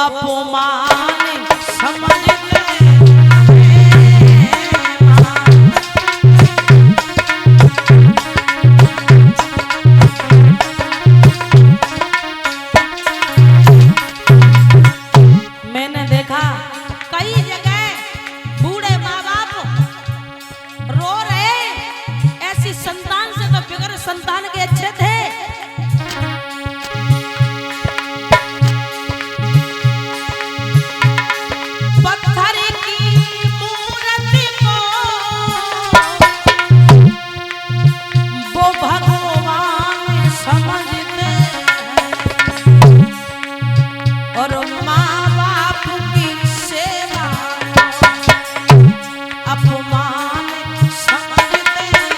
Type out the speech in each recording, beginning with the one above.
अपमान समझते मैंने देखा कई जगह बूढ़े माँ बाप रो रहे, ऐसी संतान से तो बिगड़ संतान के अच्छे थे। पत्थर की मूर्ति को वो भगवान समझते और माँ बाप की सेवा अपमान समझते हैं।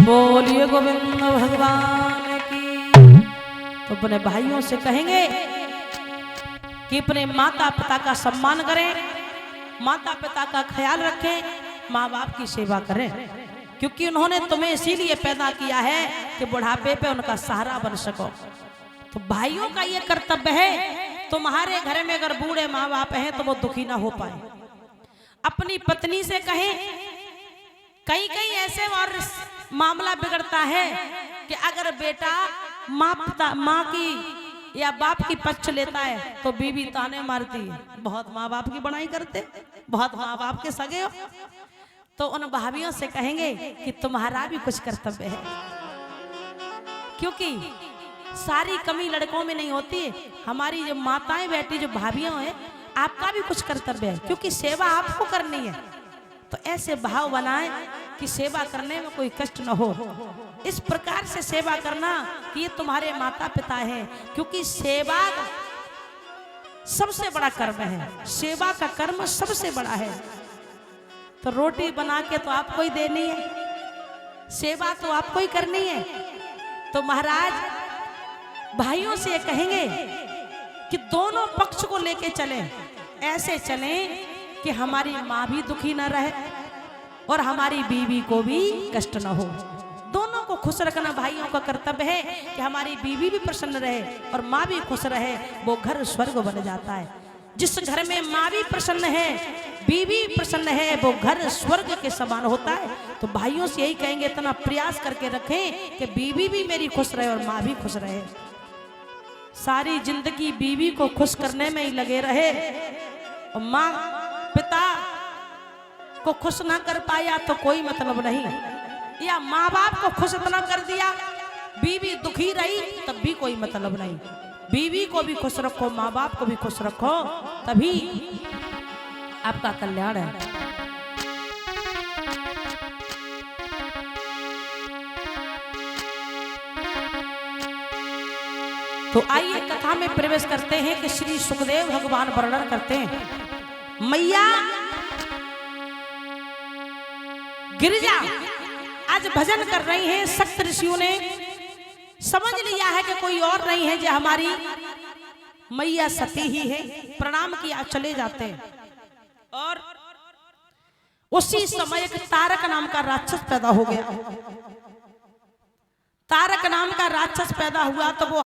बोलिए गोविंद भगवान की। तो अपने भाइयों से कहेंगे कि अपने माता पिता का सम्मान करें, माता पिता का ख्याल रखें, माँ बाप की सेवा करें, क्योंकि उन्होंने तुम्हें इसीलिए पैदा किया है कि बुढ़ापे पे उनका सहारा बन सको। तो भाइयों का ये कर्तव्य है, तुम्हारे घर में अगर बूढ़े माँ बाप हैं तो वो दुखी ना हो पाए। अपनी पत्नी से कहें, कहीं कहीं ऐसे और मामला बिगड़ता है कि अगर बेटा माँ की या बाप की पक्ष लेता है तो बीवी ताने मारती है, बहुत माँ बाप की बड़ाई करते, बहुत माँ बाप के सगे हो। तो उन भाभियों से कहेंगे कि तुम्हारा भी कुछ कर्तव्य है, क्योंकि सारी कमी लड़कों में नहीं होती है। हमारी जो माताएं बैठी, जो भाभियां हैं, आपका भी कुछ कर्तव्य है, क्योंकि सेवा आपको करनी है। तो ऐसे भाव बनाएं कि सेवा करने में कोई कष्ट न हो। इस प्रकार से सेवा करना कि ये तुम्हारे माता पिता हैं, क्योंकि सेवा सबसे बड़ा कर्म है, सेवा का कर्म सबसे बड़ा है। तो रोटी बना के तो आपको ही देनी है, सेवा तो आपको ही करनी है। तो महाराज भाइयों से कहेंगे कि दोनों पक्ष को लेके चलें, ऐसे चलें कि हमारी माँ भी दुखी न रहे और हमारी बीवी को भी कष्ट न हो। दोनों को खुश रखना भाइयों का कर्तव्य है कि हमारी बीवी भी प्रसन्न रहे और माँ भी खुश रहे, वो घर स्वर्ग बन जाता है। जिस घर में माँ भी प्रसन्न है, बीवी प्रसन्न है, वो घर स्वर्ग के समान होता है। तो भाइयों से यही कहेंगे, इतना प्रयास करके रखें कि बीवी भी मेरी खुश रहे और माँ भी खुश रहे। सारी जिंदगी बीवी को खुश करने में ही लगे रहे और माँ पिता को खुश ना कर पाया तो कोई मतलब नहीं, या माँ बाप को खुश इतना कर दिया बीवी दुखी रही तब भी कोई मतलब नहीं। बीवी को भी खुश रखो, माँ बाप को भी खुश रखो, तभी आपका कल्याण है। तो आइए कथा में प्रवेश करते हैं कि श्री सुखदेव भगवान वर्णन करते हैं। मैया गिरिजा आज भजन कर रही हैं। सप्त ऋषियों ने समझ लिया है कि कोई और नहीं है, जो हमारी मैया सती ही है। प्रणाम किया चले जाते हैं और उसी समय एक तारक नाम का राक्षस पैदा हो गया। तारक नाम का राक्षस पैदा हुआ तो वो